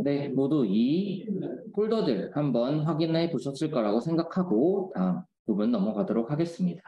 네, 모두 이 폴더들 한번 확인해 보셨을 거라고 생각하고 다음 부분 넘어가도록 하겠습니다.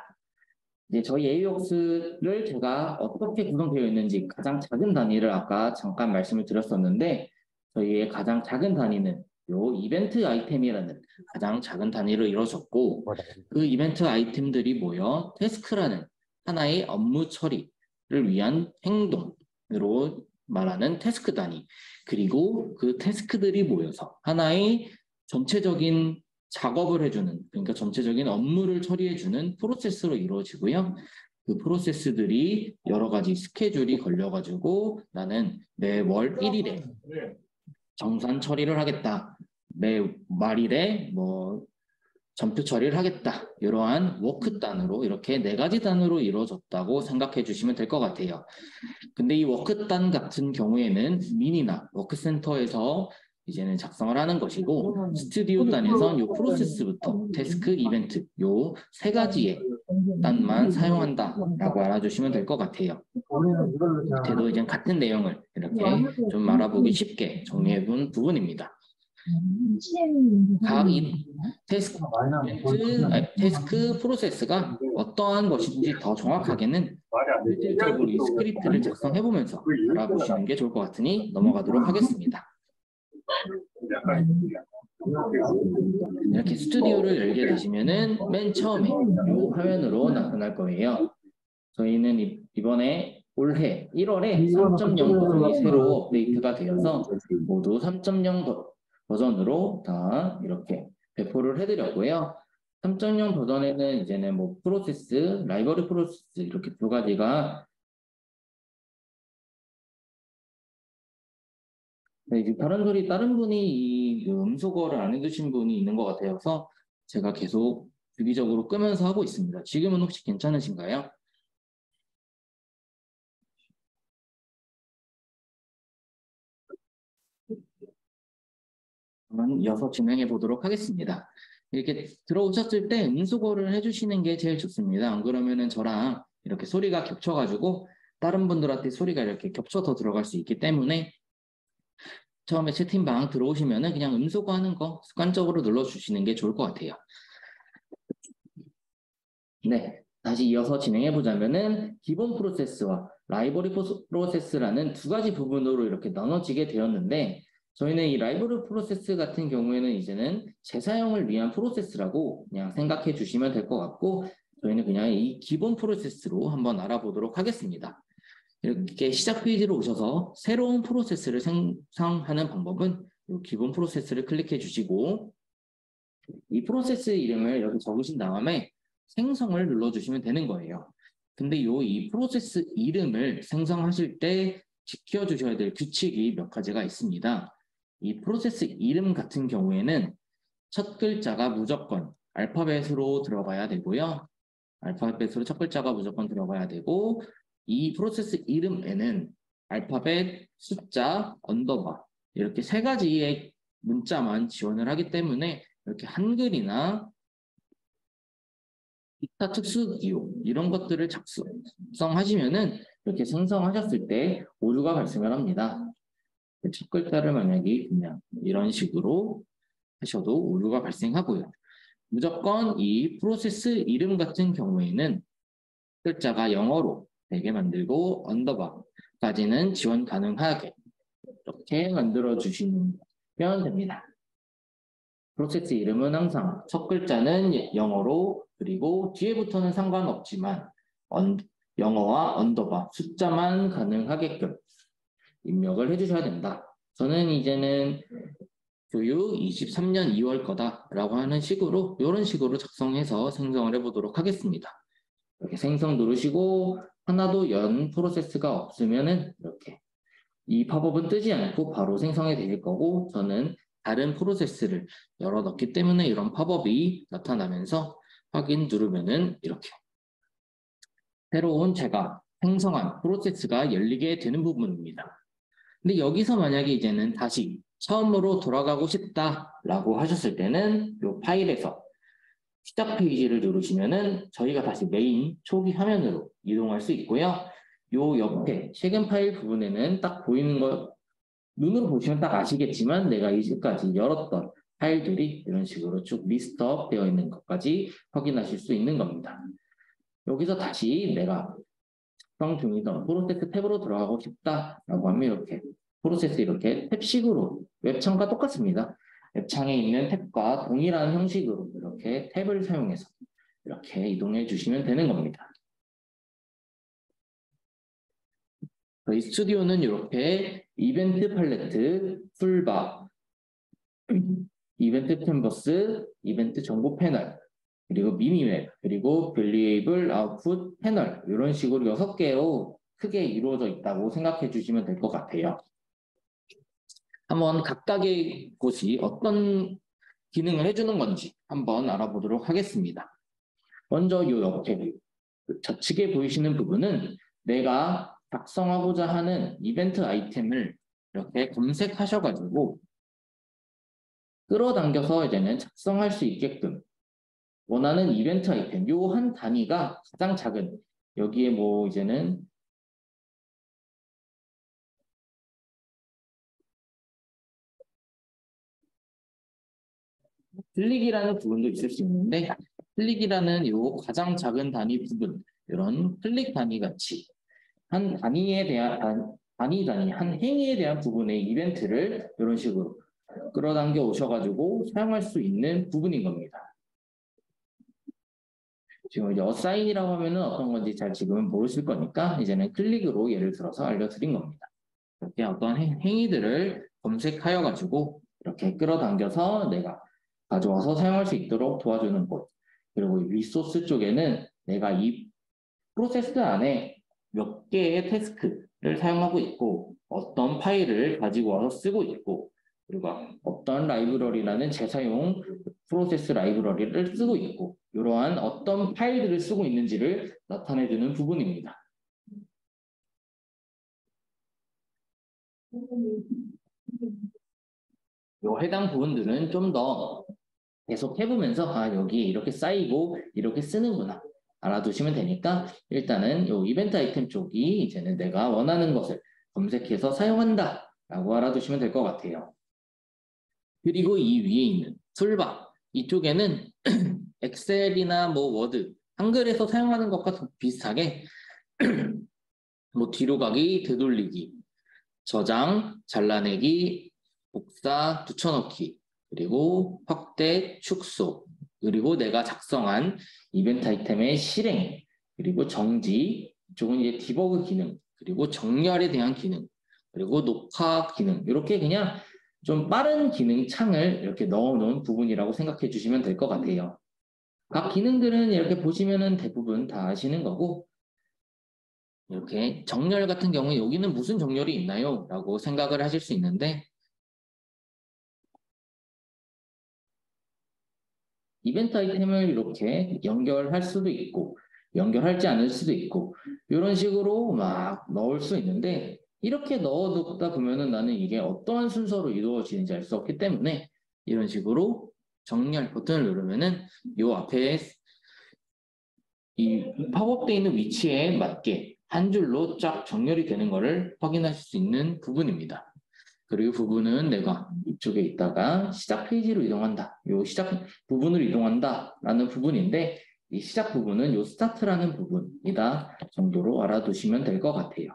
이제 저희 AUX를 제가 어떻게 구성되어 있는지 가장 작은 단위를 아까 잠깐 말씀을 드렸었는데 저희의 가장 작은 단위는 요 이벤트 아이템이라는 가장 작은 단위로 이루어졌고 그 이벤트 아이템들이 모여 태스크라는 하나의 업무 처리를 위한 행동으로 말하는 태스크 단위 그리고 그 태스크들이 모여서 하나의 전체적인 작업을 해주는 그러니까 전체적인 업무를 처리해주는 프로세스로 이루어지고요. 그 프로세스들이 여러 가지 스케줄이 걸려가지고 나는 매월 1일에 정산 처리를 하겠다. 매 말일에 뭐 점표 처리를 하겠다. 이러한 워크 단으로 이렇게 4가지 단으로 이루어졌다고 생각해 주시면 될 것 같아요. 근데 이 워크 단 같은 경우에는 미니나 워크센터에서 이제는 작성을 하는 것이고 스튜디오 단에선 이 프로세스부터 태스크, 이벤트 요 3가지의 단만 사용한다라고 알아주시면 될 것 같아요. 밑에도 이제 같은 내용을 이렇게 좀 알아보기 쉽게 정리해 본 부분입니다. 각 태스크 프로세스가 어떠한 것인지 더 정확하게는 실질적으로 이 스크립트를 작성해 보면서 알아보시는 게 좋을 것 같으니 넘어가도록 하겠습니다. 이렇게 스튜디오를 열게 되시면은 맨 처음에 이 화면으로 나타날 거예요. 저희는 이번에 올해 1월에 3.0 버전이 새로 업데이트가 되어서 모두 3.0 버전으로 다 이렇게 배포를 해드렸고요. 3.0 버전에는 이제는 뭐 프로세스, 라이브러리 프로세스 이렇게 2가지가 네, 이제 다른 분이 이 음소거를 안 해두신 분이 있는 것 같아서 제가 계속 주기적으로 끄면서 하고 있습니다. 지금은 혹시 괜찮으신가요? 그러면 이어서 진행해 보도록 하겠습니다. 이렇게 들어오셨을 때 음소거를 해주시는 게 제일 좋습니다. 안 그러면은 저랑 이렇게 소리가 겹쳐가지고 다른 분들한테 소리가 이렇게 겹쳐서 들어갈 수 있기 때문에 처음에 채팅방 들어오시면은 그냥 음소거 하는 거 습관적으로 눌러주시는 게 좋을 것 같아요. 네, 다시 이어서 진행해 보자면은 기본 프로세스와 라이브러리 프로세스라는 2가지 부분으로 이렇게 나눠지게 되었는데 저희는 이 라이브러리 프로세스 같은 경우에는 이제는 재사용을 위한 프로세스라고 그냥 생각해 주시면 될 것 같고 저희는 그냥 이 기본 프로세스로 한번 알아보도록 하겠습니다. 이렇게 시작 페이지로 오셔서 새로운 프로세스를 생성하는 방법은 이 기본 프로세스를 클릭해 주시고 이 프로세스 이름을 여기 적으신 다음에 생성을 눌러주시면 되는 거예요. 근데 이 프로세스 이름을 생성하실 때 지켜주셔야 될 규칙이 몇 가지가 있습니다. 이 프로세스 이름 같은 경우에는 첫 글자가 무조건 알파벳으로 들어가야 되고요. 알파벳으로 첫 글자가 무조건 들어가야 되고 이 프로세스 이름에는 알파벳, 숫자, 언더바 이렇게 3가지의 문자만 지원을 하기 때문에 이렇게 한글이나 기타 특수 기호 이런 것들을 작성하시면은 이렇게 생성하셨을 때 오류가 발생을 합니다. 첫 글자를 만약에 그냥 이런 식으로 하셔도 오류가 발생하고요. 무조건 이 프로세스 이름 같은 경우에는 글자가 영어로 되게 만들고 언더바까지는 지원 가능하게 이렇게 만들어 주시면 됩니다. 프로세스 이름은 항상 첫 글자는 영어로 그리고 뒤에부터는 상관없지만 영어와 언더바 숫자만 가능하게끔 입력을 해주셔야 된다. 저는 이제는 교육 23년 2월 거다라고 하는 식으로 이런 식으로 작성해서 생성을 해보도록 하겠습니다. 이렇게 생성 누르시고 하나도 연 프로세스가 없으면은 이렇게 이 팝업은 뜨지 않고 바로 생성이 될 거고 저는 다른 프로세스를 열어 넣기 때문에 이런 팝업이 나타나면서 확인 누르면은 이렇게 새로운 제가 생성한 프로세스가 열리게 되는 부분입니다. 근데 여기서 만약에 이제는 다시 처음으로 돌아가고 싶다라고 하셨을 때는 이 파일에서 시작 페이지를 누르시면은 저희가 다시 메인 초기 화면으로 이동할 수 있고요. 요 옆에 최근 파일 부분에는 딱 보이는 거 눈으로 보시면 딱 아시겠지만 내가 이제까지 열었던 파일들이 이런 식으로 쭉 리스트업 되어 있는 것까지 확인하실 수 있는 겁니다. 여기서 다시 내가 작성 중이던 프로세스 탭으로 들어가고 싶다라고 하면 이렇게 프로세스 이렇게 탭식으로 웹창과 똑같습니다. 웹창에 있는 탭과 동일한 형식으로 이렇게 탭을 사용해서 이렇게 이동해 주시면 되는 겁니다. 저희 스튜디오는 이렇게 이벤트 팔레트, 풀바, 이벤트 캔버스, 이벤트 정보 패널, 그리고 미니맵, 그리고 밸리에이블 아웃풋 패널 이런 식으로 6개로 크게 이루어져 있다고 생각해 주시면 될 것 같아요. 한번 각각의 곳이 어떤 기능을 해주는 건지 한번 알아보도록 하겠습니다. 먼저 이 옆에 좌측에 보이시는 부분은 내가 작성하고자 하는 이벤트 아이템을 이렇게 검색하셔가지고 끌어당겨서 이제는 작성할 수 있게끔 원하는 이벤트 아이템, 요 한 단위가 가장 작은, 여기에 뭐 이제는 클릭이라는 부분도 있을 수 있는데 클릭이라는 요 가장 작은 단위 부분, 이런 클릭 단위 같이 한 단위에 대한 단위 한 행위에 대한 부분의 이벤트를 이런 식으로 끌어당겨 오셔가지고 사용할 수 있는 부분인 겁니다. 지금 이제 어사인이라고 하면은 어떤 건지 잘 지금은 모르실 거니까 이제는 클릭으로 예를 들어서 알려드린 겁니다. 이렇게 어떤 행위들을 검색하여 가지고 이렇게 끌어당겨서 내가 가져와서 사용할 수 있도록 도와주는 곳. 그리고 리소스 쪽에는 내가 이 프로세스 안에 몇 개의 태스크를 사용하고 있고 어떤 파일을 가지고 와서 쓰고 있고 그리고 어떤 라이브러리라는 재사용 프로세스 라이브러리를 쓰고 있고 이러한 어떤 파일들을 쓰고 있는지를 나타내주는 부분입니다. 요 해당 부분들은 좀 더 계속 해보면서 여기 이렇게 쌓이고 이렇게 쓰는구나 알아두시면 되니까 일단은 요 이벤트 아이템 쪽이 이제는 내가 원하는 것을 검색해서 사용한다 라고 알아두시면 될 것 같아요. 그리고 이 위에 있는 툴바 이쪽에는 엑셀이나 뭐 워드 한글에서 사용하는 것과 비슷하게 뭐 뒤로 가기, 되돌리기, 저장, 잘라내기, 복사, 붙여넣기, 그리고 확대, 축소, 그리고 내가 작성한 이벤트 아이템의 실행, 그리고 정지, 이쪽은 이제 디버그 기능, 그리고 정렬에 대한 기능, 그리고 녹화 기능, 이렇게 그냥 좀 빠른 기능 창을 이렇게 넣어놓은 부분이라고 생각해 주시면 될 것 같아요. 각 기능들은 이렇게 보시면은 대부분 다 아시는 거고, 이렇게 정렬 같은 경우에 여기는 무슨 정렬이 있나요? 라고 생각을 하실 수 있는데 이벤트 아이템을 이렇게 연결할 수도 있고 연결하지 않을 수도 있고 이런 식으로 막 넣을 수 있는데 이렇게 넣어두다 보면은 나는 이게 어떠한 순서로 이루어지는지 알 수 없기 때문에 이런 식으로 정렬 버튼을 누르면은 이 앞에 이 팝업되어 있는 위치에 맞게 한 줄로 쫙 정렬이 되는 것을 확인하실 수 있는 부분입니다. 그리고 부분은 내가 이쪽에 있다가 시작 페이지로 이동한다. 요 시작 부분으로 이동한다 라는 부분인데 이 시작 부분은 요 스타트라는 부분이다 정도로 알아두시면 될 것 같아요.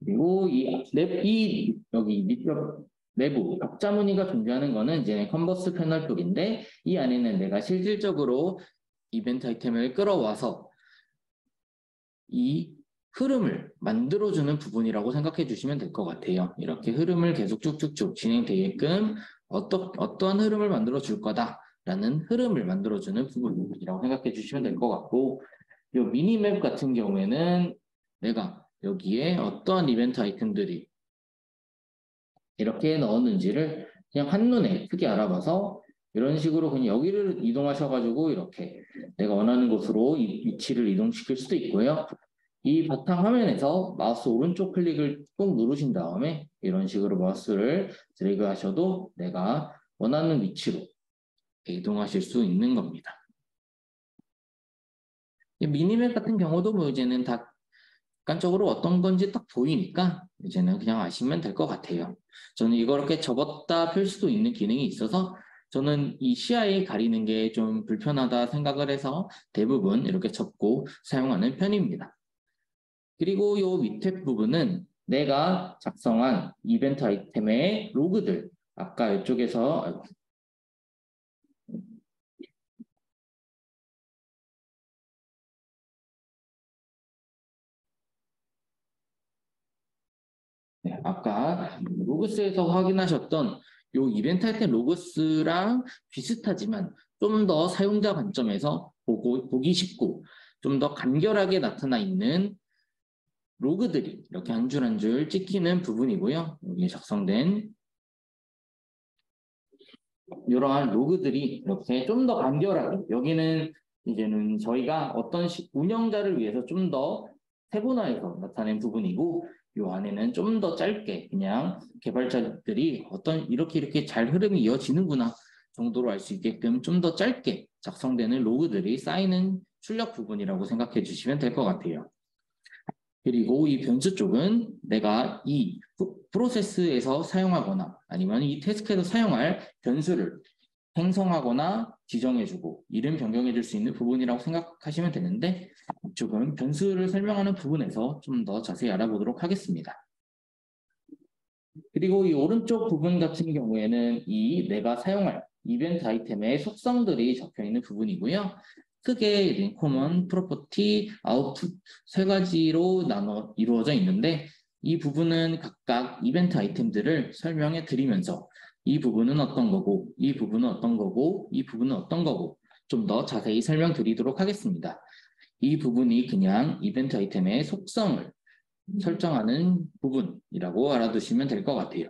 그리고 여기 밑옆 내부 격자 무늬가 존재하는 거는 이제 컨버스 패널 쪽인데 이 안에는 내가 실질적으로 이벤트 아이템을 끌어와서 이 흐름을 만들어주는 부분이라고 생각해 주시면 될 것 같아요. 이렇게 흐름을 계속 쭉쭉쭉 진행되게끔 어떠한 흐름을 만들어 줄 거다라는 흐름을 만들어주는 부분이라고 생각해 주시면 될 것 같고 이 미니맵 같은 경우에는 내가 여기에 어떠한 이벤트 아이템들이 이렇게 넣었는지를 그냥 한눈에 크게 알아봐서 이런 식으로 그냥 여기를 이동하셔가지고 이렇게 내가 원하는 곳으로 이 위치를 이동시킬 수도 있고요. 이 바탕 화면에서 마우스 오른쪽 클릭을 꾹 누르신 다음에 이런 식으로 마우스를 드래그 하셔도 내가 원하는 위치로 이동하실 수 있는 겁니다. 미니맵 같은 경우도 뭐 이제는 다 객관적으로 어떤 건지 딱 보이니까 이제는 그냥 아시면 될 것 같아요. 저는 이렇게 접었다 펼 수도 있는 기능이 있어서 저는 이 시야에 가리는 게 좀 불편하다 생각을 해서 대부분 이렇게 접고 사용하는 편입니다. 그리고 이 밑에 부분은 내가 작성한 이벤트 아이템의 로그들, 아까 이쪽에서 네, 아까 로그스에서 확인하셨던 이 이벤트 아이템 로그스랑 비슷하지만 좀 더 사용자 관점에서 보기 쉽고 좀 더 간결하게 나타나 있는 로그들이 이렇게 한 줄 한 줄 찍히는 부분이고요. 여기에 작성된 이러한 로그들이 이렇게 좀 더 간결하게 여기는 이제는 저희가 어떤 운영자를 위해서 좀 더 세분화해서 나타낸 부분이고 이 안에는 좀 더 짧게 그냥 개발자들이 어떤 이렇게 잘 흐름이 이어지는구나 정도로 알 수 있게끔 좀 더 짧게 작성되는 로그들이 쌓이는 출력 부분이라고 생각해 주시면 될 것 같아요. 그리고 이 변수 쪽은 내가 이 프로세스에서 사용하거나 아니면 이 태스크에서 사용할 변수를 생성하거나 지정해주고 이름 변경해줄 수 있는 부분이라고 생각하시면 되는데 이쪽은 변수를 설명하는 부분에서 좀 더 자세히 알아보도록 하겠습니다. 그리고 이 오른쪽 부분 같은 경우에는 이 내가 사용할 이벤트 아이템의 속성들이 적혀 있는 부분이고요. 크게 common, property, output 세 가지로 나눠 이루어져 있는데 이 부분은 각각 이벤트 아이템들을 설명해 드리면서 이 부분은 어떤 거고, 이 부분은 어떤 거고, 이 부분은 어떤 거고 좀 더 자세히 설명드리도록 하겠습니다. 이 부분이 그냥 이벤트 아이템의 속성을 설정하는 부분이라고 알아두시면 될 것 같아요.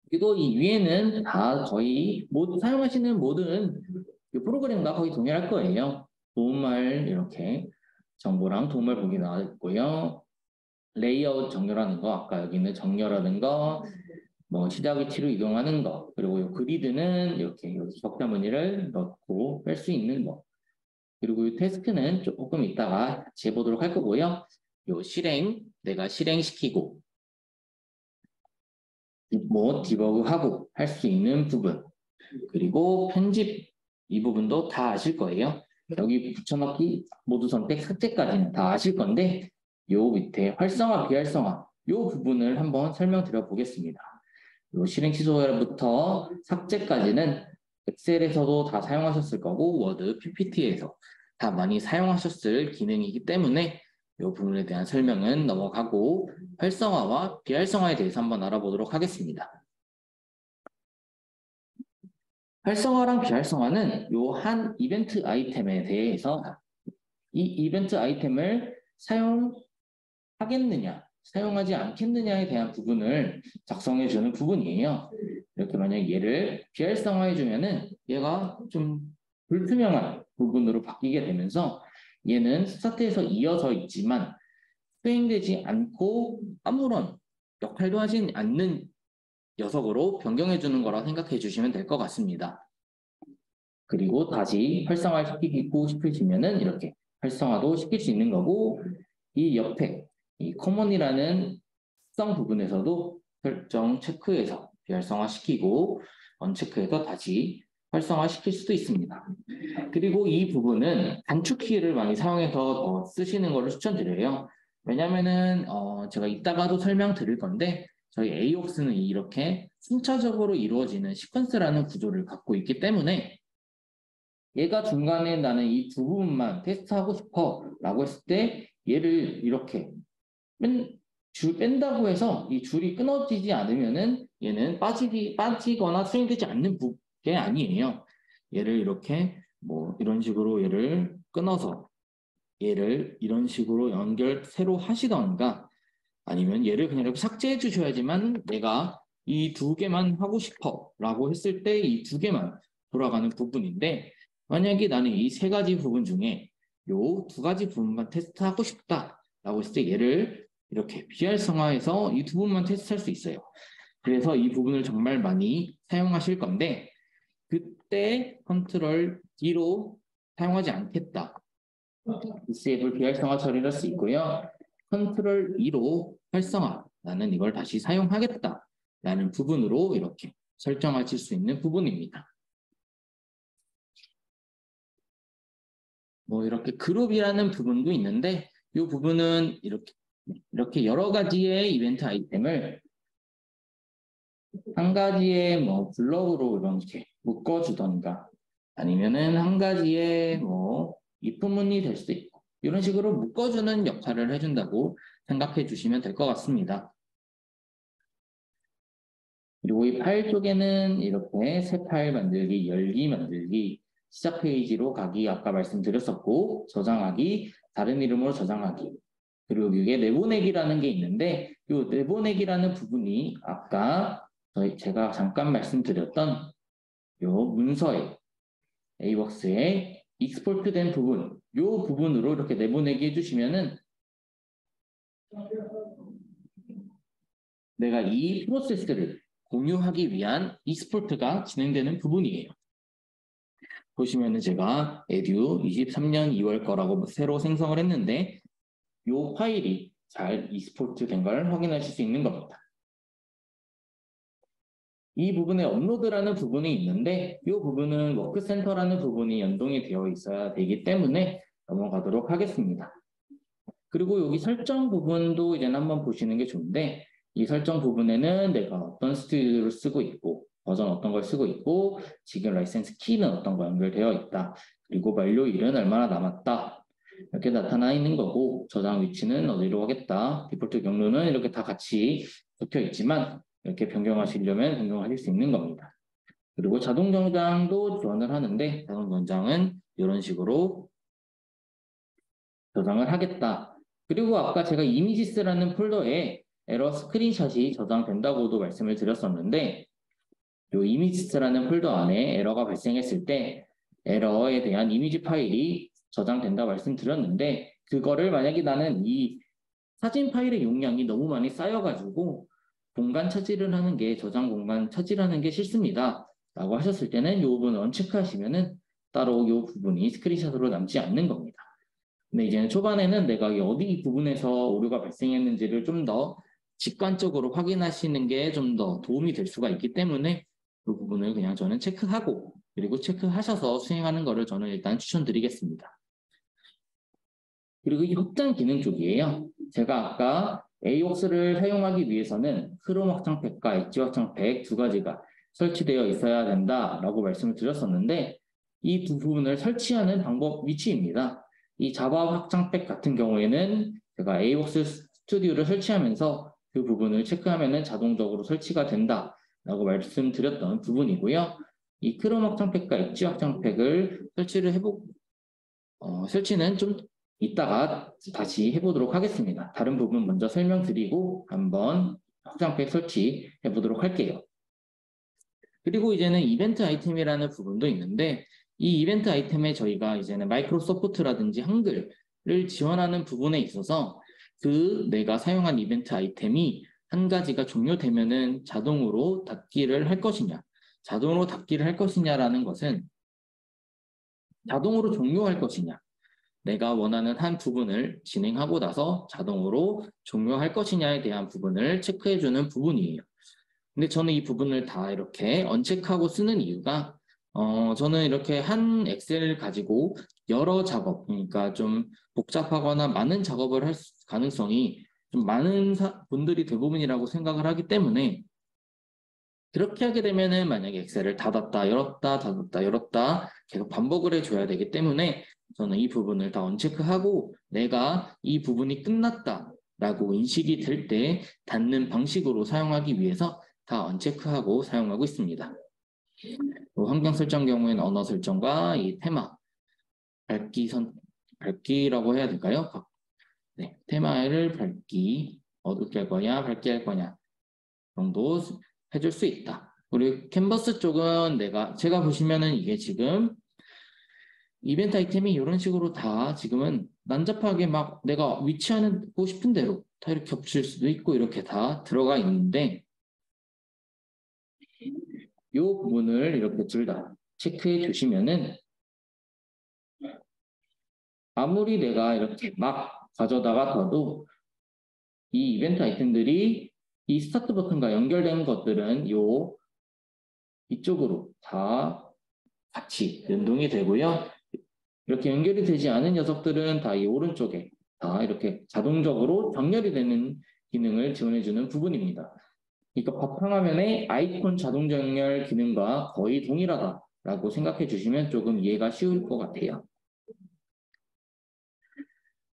그리고 이 위에는 다 거의 모두 사용하시는 모든 프로그램과 거의 동일할 거예요. 도움말 이렇게 정보랑 도움말 보기 나와 있고요. 레이아웃 정렬하는 거, 아까 여기는 정렬하는 거, 뭐 시작 위치로 이동하는 거, 그리고 이 그리드는 이렇게 적자 무늬를 넣고 뺄 수 있는 거, 그리고 이 태스크는 조금 이따가 같이 해보도록 할 거고요. 요 실행, 내가 실행시키고 뭐 디버그하고 할 수 있는 부분, 그리고 편집 이 부분도 다 아실 거예요. 여기 붙여넣기 모두 선택 삭제까지는 다 아실 건데 요 밑에 활성화 비활성화 요 부분을 한번 설명드려 보겠습니다. 요 실행 취소부터 삭제까지는 엑셀에서도 다 사용하셨을 거고 워드, PPT에서 다 많이 사용하셨을 기능이기 때문에 이 부분에 대한 설명은 넘어가고 활성화와 비활성화에 대해서 한번 알아보도록 하겠습니다. 활성화랑 비활성화는 이 한 이벤트 아이템에 대해서 이 이벤트 아이템을 사용하겠느냐, 사용하지 않겠느냐에 대한 부분을 작성해주는 부분이에요. 이렇게 만약 얘를 비활성화해주면은 얘가 좀 불투명한 부분으로 바뀌게 되면서 얘는 스타트에서 이어져 있지만 수행되지 않고 아무런 역할도 하지 않는 녀석으로 변경해 주는 거라 생각해 주시면 될 것 같습니다. 그리고 다시 활성화시키고 싶으시면은 이렇게 활성화도 시킬 수 있는 거고 이 옆에 이 커먼이라는 특성 부분에서도 설정 체크해서 비활성화시키고 언체크해서 다시 활성화시킬 수도 있습니다. 그리고 이 부분은 단축키를 많이 사용해서 더 쓰시는 것을 추천드려요. 왜냐면은 제가 이따가도 설명드릴 건데 저희 AOX는 이렇게 순차적으로 이루어지는 시퀀스라는 구조를 갖고 있기 때문에 얘가 중간에 나는 이 두 부분만 테스트하고 싶어 라고 했을 때 얘를 이렇게 줄 뺀다고 해서 이 줄이 끊어지지 않으면은 얘는 빠지거나 수행되지 않는 게 아니에요. 얘를 이렇게 뭐 이런 식으로 얘를 끊어서 얘를 이런 식으로 새로 하시던가 아니면 얘를 그냥 이렇게 삭제해 주셔야지만 내가 이 두 개만 하고 싶어 라고 했을 때 이 두 개만 돌아가는 부분인데 만약에 나는 이 세 가지 부분 중에 요 두 가지 부분만 테스트하고 싶다 라고 했을 때 얘를 이렇게 비활성화해서 이 두 부분만 테스트할 수 있어요. 그래서 이 부분을 정말 많이 사용하실 건데 그때 컨트롤 D로 사용하지 않겠다. disable 비활성화 처리를 할 수 있고요. 컨트롤 E로 활성화. 나는 이걸 다시 사용하겠다. 라는 부분으로 이렇게 설정하실 수 있는 부분입니다. 뭐 이렇게 그룹이라는 부분도 있는데 이 부분은 이렇게 여러 가지의 이벤트 아이템을 한 가지의 뭐 블럭으로 이렇게 묶어주던가 아니면은 한 가지의 뭐 입부문이 될 수도 있고 이런 식으로 묶어주는 역할을 해준다고 생각해 주시면 될 것 같습니다. 그리고 이 파일 쪽에는 이렇게 새 파일 만들기, 열기 만들기, 시작 페이지로 가기 아까 말씀드렸었고 저장하기, 다른 이름으로 저장하기 그리고 이게 내보내기라는 게 있는데 이 내보내기라는 부분이 아까 제가 잠깐 말씀드렸던 이 문서에 Aworks에 익스포트된 부분 이 부분으로 이렇게 내보내기 해주시면은 내가 이 프로세스를 공유하기 위한 익스포트가 진행되는 부분이에요. 보시면은 제가 에듀 23년 2월 거라고 새로 생성을 했는데 이 파일이 잘 익스포트 된 걸 확인하실 수 있는 겁니다. 이 부분에 업로드라는 부분이 있는데 이 부분은 워크센터라는 부분이 연동이 되어 있어야 되기 때문에 넘어가도록 하겠습니다. 그리고 여기 설정 부분도 이제 한번 보시는 게 좋은데 이 설정 부분에는 내가 어떤 스튜디오를 쓰고 있고 버전 어떤 걸 쓰고 있고 지금 라이센스 키는 어떤 거 연결되어 있다. 그리고 만료일은 얼마나 남았다. 이렇게 나타나 있는 거고 저장 위치는 어디로 하겠다. 디폴트 경로는 이렇게 다 같이 적혀 있지만 이렇게 변경하시려면 변경하실 수 있는 겁니다. 그리고 자동 저장도 지원을 하는데 자동 저장은 이런 식으로 저장을 하겠다. 그리고 아까 제가 이미지스라는 폴더에 에러 스크린샷이 저장된다고도 말씀을 드렸었는데 이 이미지스라는 폴더 안에 에러가 발생했을 때 에러에 대한 이미지 파일이 저장된다고 말씀드렸는데 그거를 만약에 나는 이 사진 파일의 용량이 너무 많이 쌓여가지고 공간 차지를 하는 게 저장 공간 차지하는 게 싫습니다. 라고 하셨을 때는 이 부분을 언체크하시면은 따로 이 부분이 스크린샷으로 남지 않는 겁니다. 근데 이제는 초반에는 내가 어디 부분에서 오류가 발생했는지를 좀 더 직관적으로 확인하시는 게 좀 더 도움이 될 수가 있기 때문에 그 부분을 그냥 저는 체크하고 그리고 체크하셔서 수행하는 거를 저는 일단 추천드리겠습니다. 그리고 이 확장 기능 쪽이에요. 제가 아까 AWOX를 사용하기 위해서는 크롬 확장팩과 엣지 확장팩 두 가지가 설치되어 있어야 된다라고 말씀을 드렸었는데 이 두 부분을 설치하는 방법 위치입니다. 이 자바 확장팩 같은 경우에는 제가 AWOX 스튜디오를 설치하면서 그 부분을 체크하면 자동적으로 설치가 된다라고 말씀드렸던 부분이고요. 이 크롬 확장팩과 엣지 확장팩을 설치는 좀 이따가 다시 해보도록 하겠습니다. 다른 부분 먼저 설명드리고 한번 확장팩 설치해 보도록 할게요. 그리고 이제는 이벤트 아이템이라는 부분도 있는데 이 이벤트 아이템에 저희가 이제는 마이크로소프트라든지 한글을 지원하는 부분에 있어서 내가 사용한 이벤트 아이템이 한 가지가 종료되면은 자동으로 닫기를 할 것이냐 자동으로 닫기를 할 것이냐라는 것은 자동으로 종료할 것이냐 내가 원하는 한 부분을 진행하고 나서 자동으로 종료할 것이냐에 대한 부분을 체크해주는 부분이에요. 근데 저는 이 부분을 다 이렇게 언체크하고 쓰는 이유가 저는 이렇게 한 엑셀을 가지고 여러 작업, 그러니까 좀 복잡하거나 많은 작업을 할 가능성이 좀 많은 분들이 대부분이라고 생각을 하기 때문에 그렇게 하게 되면은 만약에 엑셀을 닫았다, 열었다, 닫았다, 열었다 계속 반복을 해줘야 되기 때문에 저는 이 부분을 다 언체크하고 내가 이 부분이 끝났다라고 인식이 될 때 닫는 방식으로 사용하기 위해서 다 언체크하고 사용하고 있습니다. 환경 설정 경우에는 언어 설정과 이 테마, 밝기라고 해야 될까요? 네, 테마를 밝기, 어둡게 할 거냐, 밝게 할 거냐 정도 해줄 수 있다. 그리고 캔버스 쪽은 제가 보시면은 이게 지금 이벤트 아이템이 이런 식으로 다 지금은 난잡하게 막 내가 위치하고 싶은 대로 다 이렇게 겹칠 수도 있고 이렇게 다 들어가 있는데 이 부분을 이렇게 둘 다 체크해 주시면은 아무리 내가 이렇게 막 가져다가 둬도 이 이벤트 아이템들이 이 스타트 버튼과 연결된 것들은 이쪽으로 다 같이 연동이 되고요. 이렇게 연결이 되지 않은 녀석들은 다 이 오른쪽에 다 이렇게 자동적으로 정렬이 되는 기능을 지원해주는 부분입니다. 그러니까 바탕화면의 아이콘 자동 정렬 기능과 거의 동일하다라고 생각해 주시면 조금 이해가 쉬울 것 같아요.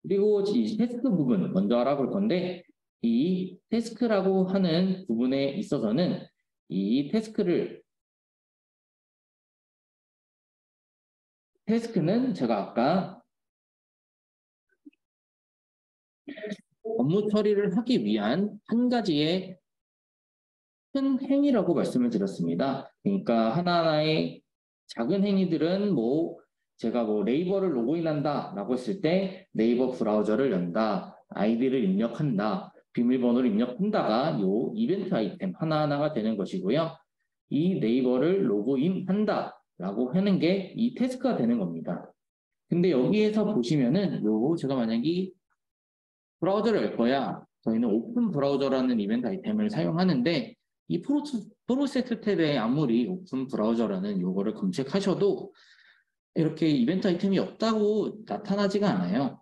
그리고 이 태스크 부분 먼저 알아볼 건데 이 태스크라고 하는 부분에 있어서는 이 태스크는 제가 아까 업무 처리를 하기 위한 한 가지의 큰 행위라고 말씀을 드렸습니다. 그러니까 하나하나의 작은 행위들은 제가 네이버를 로그인한다라고 했을 때 네이버 브라우저를 연다, 아이디를 입력한다, 비밀번호를 입력한다가 이벤트 아이템 하나하나가 되는 것이고요. 이 네이버를 로그인한다라고 하는 게 이 태스크가 되는 겁니다. 근데 여기에서 보시면은 제가 만약에 브라우저를 열 거야. 저희는 오픈 브라우저라는 이벤트 아이템을 사용하는데 이 프로세스 탭에 아무리 오픈 브라우저라는 요거를 검색하셔도 이렇게 이벤트 아이템이 없다고 나타나지가 않아요.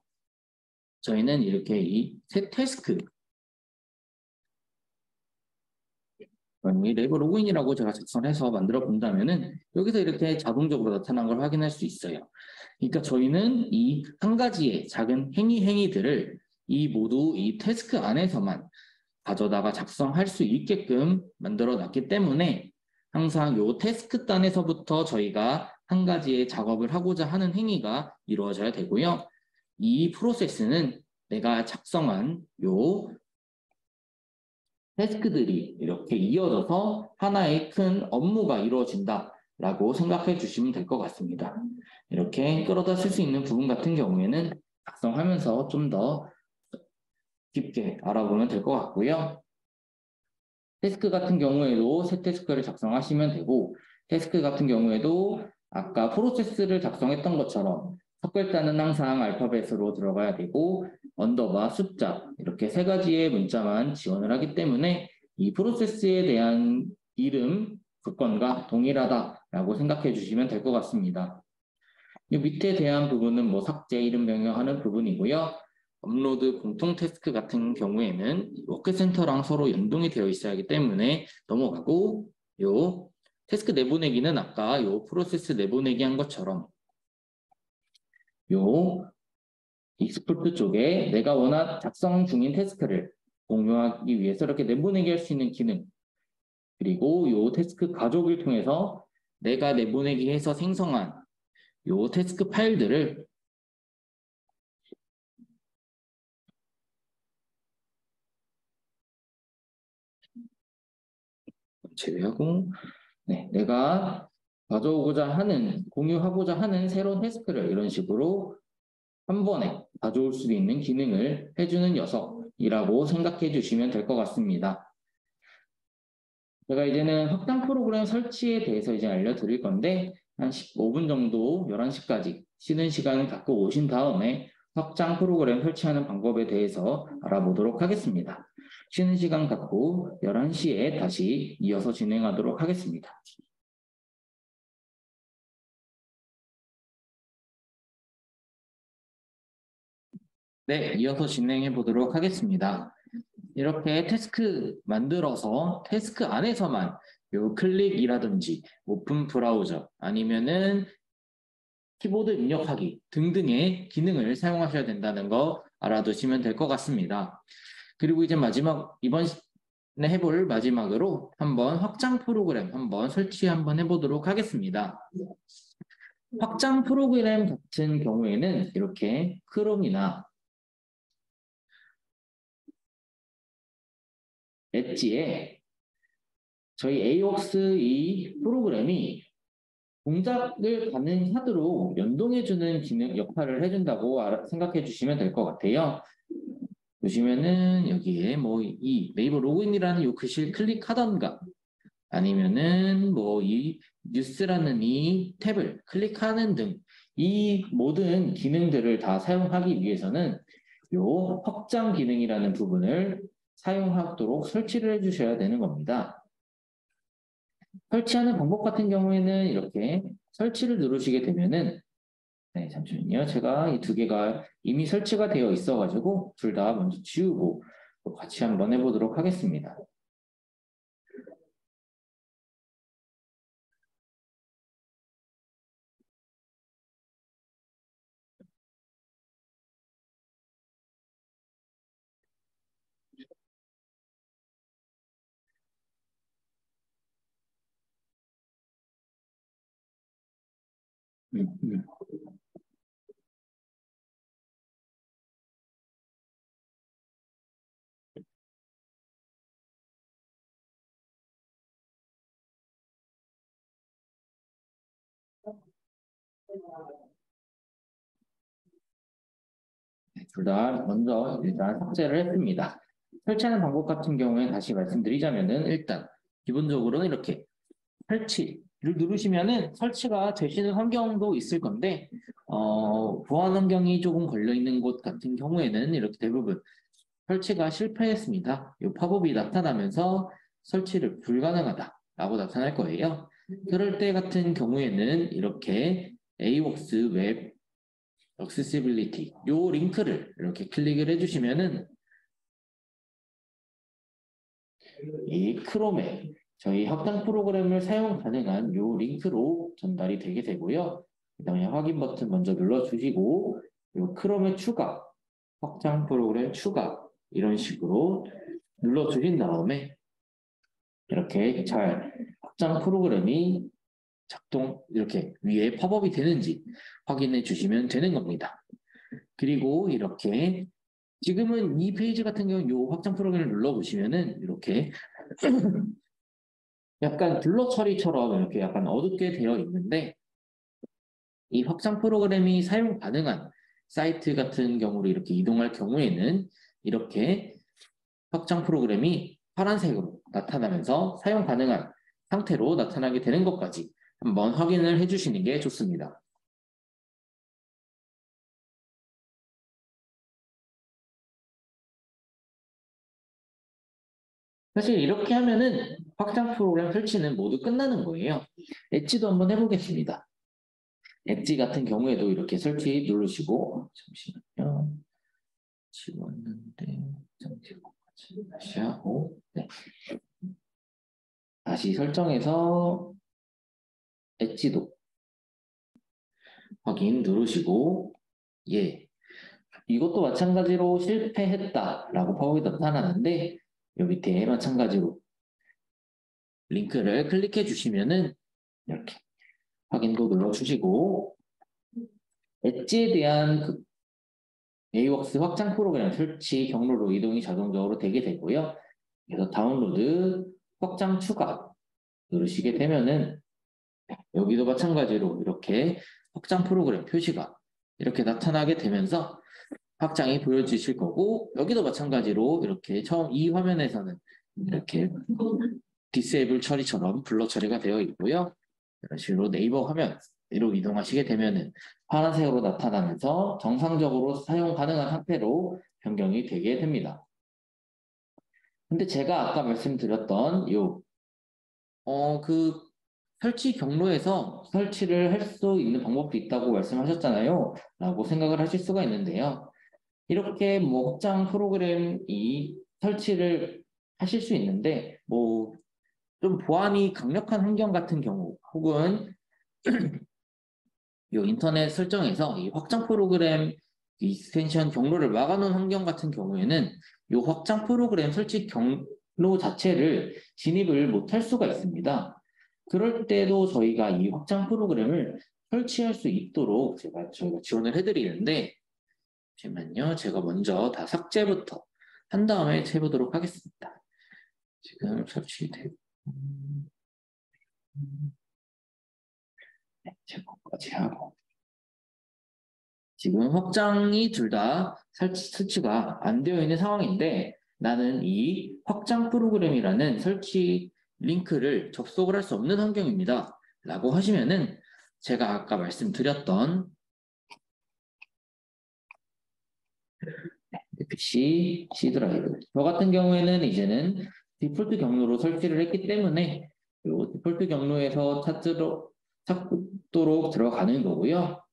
저희는 이렇게 이 새 태스크 이 네이버 로그인이라고 제가 작성해서 만들어 본다면은 여기서 이렇게 자동적으로 나타난 걸 확인할 수 있어요. 그러니까 저희는 이 한 가지의 작은 행위들을 모두 이 태스크 안에서만 가져다가 작성할 수 있게끔 만들어 놨기 때문에 항상 요 태스크 단에서부터 저희가 한 가지의 작업을 하고자 하는 행위가 이루어져야 되고요. 이 프로세스는 내가 작성한 요 태스크들이 이렇게 이어져서 하나의 큰 업무가 이루어진다라고 생각해 주시면 될 것 같습니다. 이렇게 끌어다 쓸 수 있는 부분 같은 경우에는 작성하면서 좀 더 깊게 알아보면 될 것 같고요. 태스크 같은 경우에도 새 태스크를 작성하시면 되고 태스크 같은 경우에도 아까 프로세스를 작성했던 것처럼 첫 글자는 항상 알파벳으로 들어가야 되고 언더바 숫자 이렇게 세 가지의 문자만 지원을 하기 때문에 이 프로세스에 대한 이름 조건과 동일하다라고 생각해 주시면 될 것 같습니다. 이 밑에 대한 부분은 삭제, 이름 변경하는 부분이고요. 업로드 공통 태스크 같은 경우에는 워크센터랑 서로 연동이 되어 있어야 하기 때문에 넘어가고 요 태스크 내보내기는 아까 요 프로세스 내보내기 한 것처럼 요 익스포트 쪽에 내가 작성 중인 태스크를 공유하기 위해서 이렇게 내보내기 할 수 있는 기능 그리고 요 태스크 가족을 통해서 내가 내보내기 해서 생성한 요 태스크 파일들을 제외하고 내가 가져오고자 하는 공유하고자 하는 새로운 태스크를 이런 식으로 한 번에 가져올 수 있는 기능을 해주는 녀석이라고 생각해 주시면 될 것 같습니다. 제가 이제는 확장 프로그램 설치에 대해서 이제 알려드릴 건데 한 15분 정도 11시까지 쉬는 시간을 갖고 오신 다음에 확장 프로그램 설치하는 방법에 대해서 알아보도록 하겠습니다. 쉬는 시간 갖고 11시에 다시 이어서 진행하도록 하겠습니다. 네, 이어서 진행해 보도록 하겠습니다. 이렇게 태스크 만들어서 태스크 안에서만 요 클릭이라든지 오픈 브라우저 아니면은 키보드 입력하기 등등의 기능을 사용하셔야 된다는 거 알아두시면 될 것 같습니다. 그리고 이제 이번에 해볼 마지막으로 한번 확장 프로그램 한번 설치 한번 해보도록 하겠습니다. 확장 프로그램 같은 경우에는 이렇게 크롬이나 엣지에 저희 AWORKS 이 프로그램이 동작을 가능하도록 연동해주는 기능 역할을 해준다고 생각해 주시면 될 것 같아요. 보시면은 여기에 이 네이버 로그인이라는 이 글씨를 클릭하던가 아니면은 이 뉴스라는 이 탭을 클릭하는 등 이 모든 기능들을 다 사용하기 위해서는 요 확장 기능이라는 부분을 사용하도록 설치를 해주셔야 되는 겁니다. 설치하는 방법 같은 경우에는 이렇게 설치를 누르시게 되면은 네, 잠시만요. 제가 이 두 개가 이미 설치가 되어 있어가지고 둘 다 먼저 지우고 또 같이 한번 해보도록 하겠습니다. 음, 음. 둘 다 먼저 일단 삭제를 했습니다. 설치하는 방법 같은 경우에 다시 말씀드리자면은 일단 기본적으로는 이렇게 설치를 누르시면은 설치가 되시는 환경도 있을 건데 보안 환경이 조금 걸려 있는 곳 같은 경우에는 이렇게 대부분 설치가 실패했습니다. 이 팝업이 나타나면서 설치를 불가능하다라고 나타날 거예요. 그럴 때 같은 경우에는 이렇게 AWORKS 웹 액세시빌리티 요 링크를 이렇게 클릭을 해주시면은 이 크롬에 저희 확장 프로그램을 사용 가능한 요 링크로 전달이 되게 되고요. 그다음에 확인 버튼 먼저 눌러주시고 요 크롬의 추가, 확장 프로그램 추가 이런 식으로 눌러주신 다음에 이렇게 잘 확장 프로그램이 작동 이렇게 위에 팝업이 되는지 확인해 주시면 되는 겁니다. 그리고 이렇게 지금은 이 페이지 같은 경우는 이 확장 프로그램을 눌러보시면은 이렇게 약간 블러 처리처럼 이렇게 약간 어둡게 되어 있는데 이 확장 프로그램이 사용 가능한 사이트 같은 경우로 이렇게 이동할 경우에는 이렇게 확장 프로그램이 파란색으로 나타나면서 사용 가능한 상태로 나타나게 되는 것까지 한번 확인을 해주시는 게 좋습니다. 사실 이렇게 하면은 확장 프로그램 설치는 모두 끝나는 거예요. 엣지도 한번 해보겠습니다. 엣지 같은 경우에도 이렇게 설치 누르시고 잠시만요. 지웠는데 상태까지 다시 하고 네. 다시 설정해서 엣지도 확인 누르시고 예 이것도 마찬가지로 실패했다라고 팝업이 나타나는데 요 밑에 마찬가지로 링크를 클릭해 주시면은 이렇게 확인도 눌러주시고 엣지에 대한 그 AWORKS 확장 프로그램 설치 경로로 이동이 자동적으로 되게 되고요. 그래서 다운로드 확장 추가 누르시게 되면은 여기도 마찬가지로 이렇게 확장 프로그램 표시가 이렇게 나타나게 되면서 확장이 보여지실 거고 여기도 마찬가지로 이렇게 처음 이 화면에서는 이렇게 디세이블 처리처럼 블러 처리가 되어 있고요. 이런 식으로 네이버 화면으로 이동하시게 되면은 파란색으로 나타나면서 정상적으로 사용 가능한 상태로 변경이 되게 됩니다. 근데 제가 아까 말씀드렸던 그 설치 경로에서 설치를 할 수 있는 방법도 있다고 말씀하셨잖아요. 라고 생각을 하실 수가 있는데요. 이렇게 뭐 확장 프로그램이 설치를 하실 수 있는데 뭐 좀 보안이 강력한 환경 같은 경우 혹은 이 인터넷 설정에서 이 확장 프로그램 익스텐션 경로를 막아놓은 환경 같은 경우에는 이 확장 프로그램 설치 경로 자체를 진입을 못할 수가 있습니다. 그럴 때도 저희가 이 확장 프로그램을 설치할 수 있도록 저희가 지원을 해드리는데 잠시만요. 제가 먼저 다 삭제부터 한 다음에 해보도록 하겠습니다. 지금 설치되고 네, 제거까지 하고 지금 확장이 둘 다 설치가 안 되어 있는 상황인데 나는 이 확장 프로그램이라는 설치 링크를 접속을 할 수 없는 환경입니다. 라고 하시면은 제가 아까 말씀드렸던 PC 드라이브. 저 같은 경우에는 이제는 디폴트 경로로 설치를 했기 때문에 이 디폴트 경로에서 찾도록 들어가는 거고요.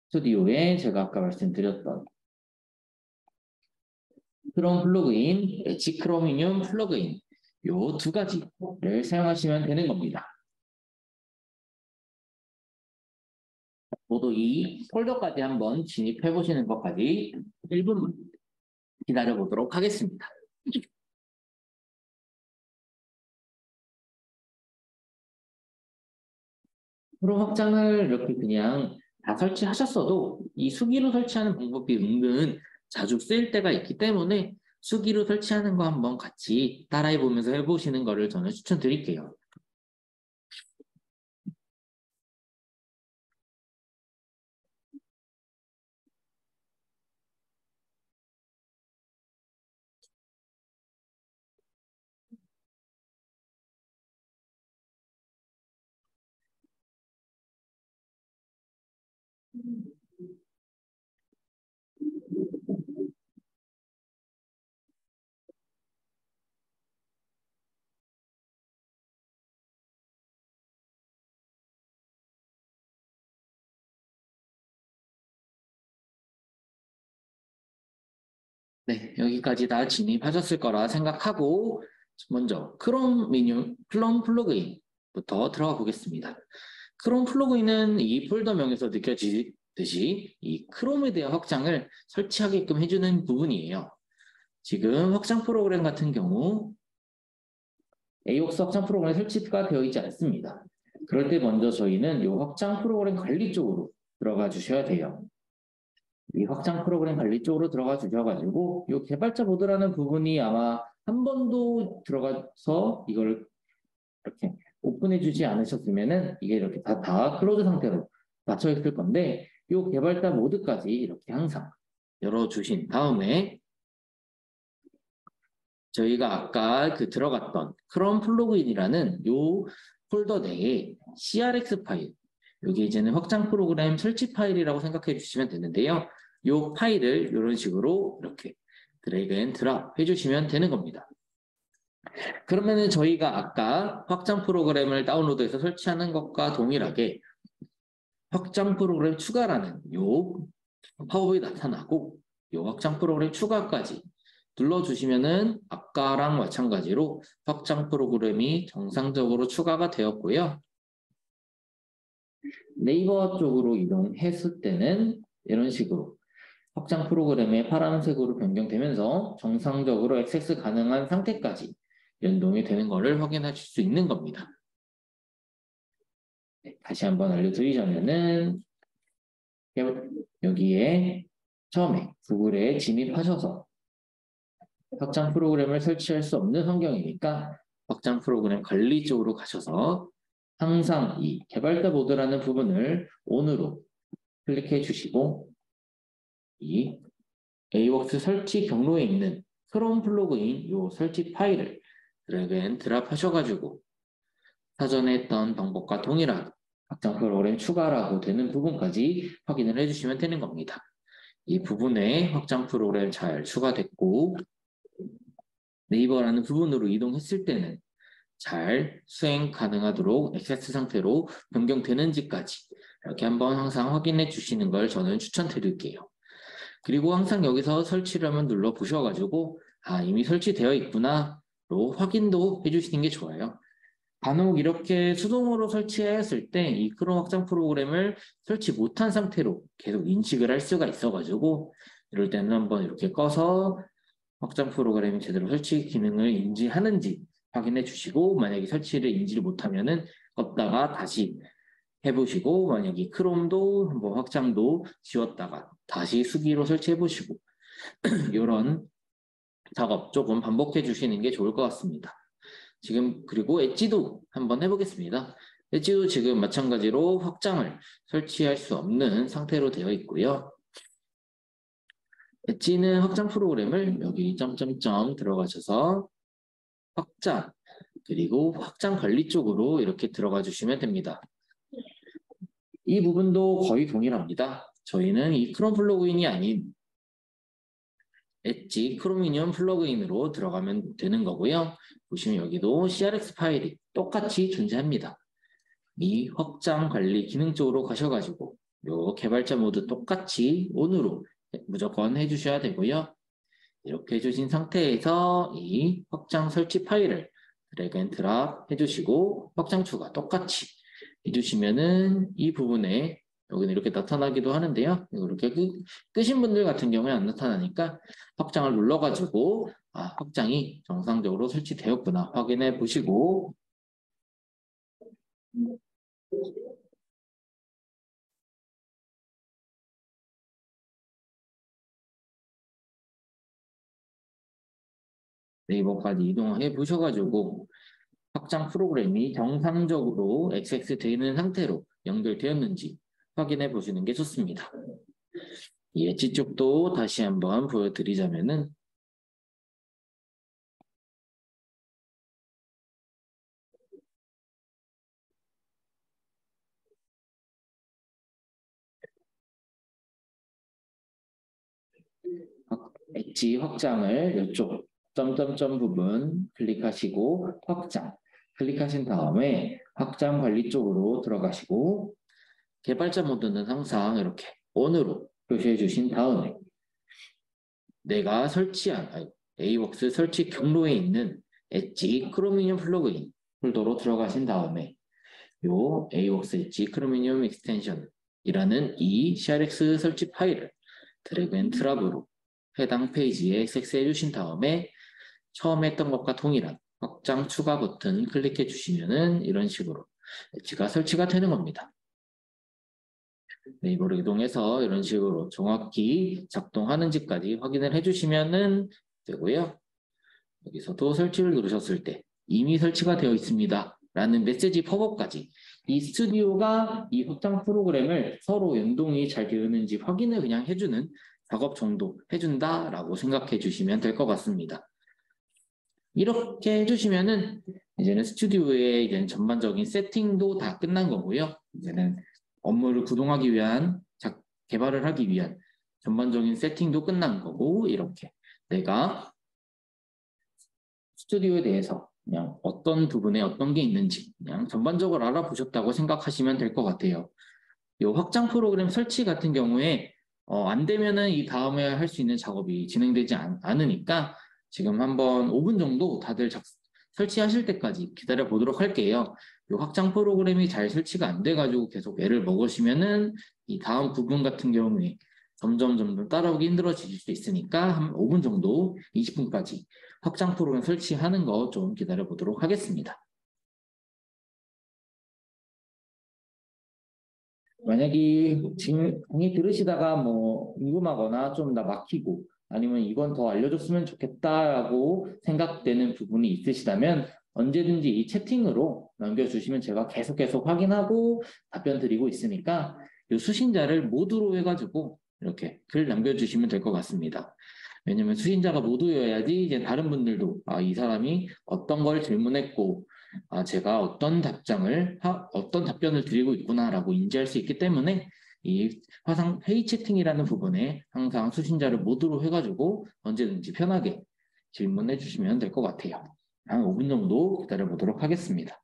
스튜디오에 제가 아까 말씀드렸던 크롬 플러그인, 엣지 크로미늄 플러그인 이 두 가지를 사용하시면 되는 겁니다. 모두 이 폴더까지 한번 진입해 보시는 것까지 1분 기다려 보도록 하겠습니다. 크롬 확장을 이렇게 그냥 다 설치하셨어도 이 수기로 설치하는 방법이 은근 자주 쓰일 때가 있기 때문에 수기로 설치하는 거 한번 같이 따라해 보면서 해보시는 거를 저는 추천드릴게요. 네, 여기까지 다 진입하셨을 거라 생각하고 먼저 크롬 플러그인부터 들어가 보겠습니다. 크롬 플러그인은 이 폴더명에서 느껴지듯이 이 크롬에 대한 확장을 설치하게끔 해주는 부분이에요. 지금 확장 프로그램 같은 경우 AWS 확장 프로그램 설치가 되어 있지 않습니다. 그럴 때 먼저 저희는 이 확장 프로그램 관리 쪽으로 들어가 주셔야 돼요. 이 확장 프로그램 관리 쪽으로 들어가 주셔가지고 이 개발자 보드라는 부분이 아마 한 번도 들어가서 이걸 이렇게 오픈해 주지 않으셨으면은 이게 이렇게 다 클로즈 상태로 닫혀 있을 건데 이 개발자 모드까지 이렇게 항상 열어주신 다음에 저희가 아까 들어갔던 크롬 플러그인이라는 이 폴더 내에 CRX 파일, 여기 이제는 확장 프로그램 설치 파일이라고 생각해 주시면 되는데요. 이 파일을 이런 식으로 이렇게 드래그 앤 드랍 해주시면 되는 겁니다. 그러면은 저희가 아까 확장 프로그램을 다운로드해서 설치하는 것과 동일하게 확장 프로그램 추가라는 이 팝업이 나타나고 이 확장 프로그램 추가까지 눌러주시면은 아까랑 마찬가지로 확장 프로그램이 정상적으로 추가가 되었고요. 네이버 쪽으로 이동했을 때는 이런 식으로 확장 프로그램의 파란색으로 변경되면서 정상적으로 액세스 가능한 상태까지 연동이 되는 것을 확인하실 수 있는 겁니다. 네, 다시 한번 알려드리자면은 여기에 처음에 구글에 진입하셔서 확장 프로그램을 설치할 수 없는 환경이니까 확장 프로그램 관리 쪽으로 가셔서 항상 이 개발자 모드라는 부분을 ON으로 클릭해 주시고 이 AWS 설치 경로에 있는 크롬 플러그인 이 설치 파일을 드래그 앤 드랍 하셔가지고 사전에 했던 방법과 동일하게 확장 프로그램 추가라고 되는 부분까지 확인을 해주시면 되는 겁니다. 이 부분에 확장 프로그램 잘 추가됐고 네이버라는 부분으로 이동했을 때는 잘 수행 가능하도록 액세스 상태로 변경되는지까지 이렇게 한번 항상 확인해 주시는 걸 저는 추천드릴게요. 그리고 항상 여기서 설치를 한번 눌러 보셔가지고 이미 설치되어 있구나로 확인도 해주시는 게 좋아요. 간혹 이렇게 수동으로 설치했을 때 이 크롬 확장 프로그램을 설치 못한 상태로 계속 인식을 할 수가 있어가지고 이럴 때는 한번 이렇게 꺼서 확장 프로그램이 제대로 설치 기능을 인지하는지 확인해 주시고 만약에 설치를 인지를 못하면은 껐다가 다시 해보시고 만약에 크롬도 한번 확장도 지웠다가 다시 수기로 설치해 보시고 이런 작업 조금 반복해 주시는 게 좋을 것 같습니다. 지금 그리고 엣지도 한번 해보겠습니다. 엣지도 지금 마찬가지로 확장을 설치할 수 없는 상태로 되어 있고요. 엣지는 확장 프로그램을 여기 점점점 들어가셔서 확장 그리고 확장 관리 쪽으로 이렇게 들어가 주시면 됩니다. 이 부분도 거의 동일합니다. 저희는 이 크롬 플러그인이 아닌 엣지 크로미니엄 플러그인으로 들어가면 되는 거고요. 보시면 여기도 CRX 파일이 똑같이 존재합니다. 이 확장 관리 기능 쪽으로 가셔가지고 요 개발자 모드 똑같이 ON으로 무조건 해주셔야 되고요. 이렇게 해주신 상태에서 이 확장 설치 파일을 드래그 앤 드랍 해주시고 확장 추가 똑같이 해주시면은 이 부분에 여기는 이렇게 나타나기도 하는데요. 이렇게 끄신 분들 같은 경우에 안 나타나니까 확장을 눌러가지고 확장이 정상적으로 설치되었구나 확인해 보시고 네이버까지 이동해 보셔가지고 확장 프로그램이 정상적으로 XX 되어 있는 상태로 연결되었는지 확인해 보시는 게 좋습니다. 이 엣지 쪽도 다시 한번 보여드리자면은 엣지 확장을 이쪽 점점점 부분 클릭하시고 확장 클릭하신 다음에 확장 관리 쪽으로 들어가시고 개발자 모드는 항상 이렇게 ON으로 표시해 주신 다음에 내가 설치한 AWORKS 설치 경로에 있는 엣지 크로미늄 플러그인 폴더로 들어가신 다음에 요 AWORKS 엣지 크로미늄 익스텐션이라는 이 CRX 설치 파일을 드래그 앤 드랍으로 해당 페이지에 섹스해 주신 다음에 처음 했던 것과 동일한 확장 추가 버튼 클릭해 주시면은 이런 식으로 엣지가 설치가 되는 겁니다. 네이버로 이동해서 이런 식으로 정확히 작동하는지까지 확인을 해주시면 되고요. 여기서도 설치를 누르셨을 때 이미 설치가 되어 있습니다. 라는 메시지 팝업까지 이 스튜디오가 이 확장 프로그램을 서로 연동이 잘 되었는지 확인을 그냥 해주는 작업 정도 해준다라고 생각해 주시면 될 것 같습니다. 이렇게 해주시면은 이제는 스튜디오의 이제는 전반적인 세팅도 다 끝난 거고요. 이제는 업무를 구동하기 위한 개발을 하기 위한 전반적인 세팅도 끝난 거고 이렇게 내가 스튜디오에 대해서 그냥 어떤 부분에 어떤 게 있는지 그냥 전반적으로 알아보셨다고 생각하시면 될 것 같아요. 이 확장 프로그램 설치 같은 경우에 안 되면은 이 다음에 할 수 있는 작업이 진행되지 않으니까 지금 한번 5분 정도 다들 설치하실 때까지 기다려 보도록 할게요. 이 확장 프로그램이 잘 설치가 안 돼가지고 계속 애를 먹으시면은 이 다음 부분 같은 경우에 점점 따라오기 힘들어질 수 있으니까 한 5분 정도, 20분까지 확장 프로그램 설치하는 거 좀 기다려 보도록 하겠습니다. 만약에 지금 강의 들으시다가 뭐 궁금하거나 좀 나 막히고 아니면 이건 더 알려줬으면 좋겠다라고 생각되는 부분이 있으시다면 언제든지 이 채팅으로 남겨주시면 제가 계속 확인하고 답변 드리고 있으니까 이 수신자를 모두로 해가지고 이렇게 글 남겨주시면 될 것 같습니다. 왜냐면 수신자가 모두여야지 이제 다른 분들도 이 사람이 어떤 걸 질문했고 제가 어떤 어떤 답변을 드리고 있구나라고 인지할 수 있기 때문에 이 화상 회의 채팅이라는 부분에 항상 수신자를 모두로 해가지고 언제든지 편하게 질문해 주시면 될 것 같아요. 한 5분 정도 기다려 보도록 하겠습니다.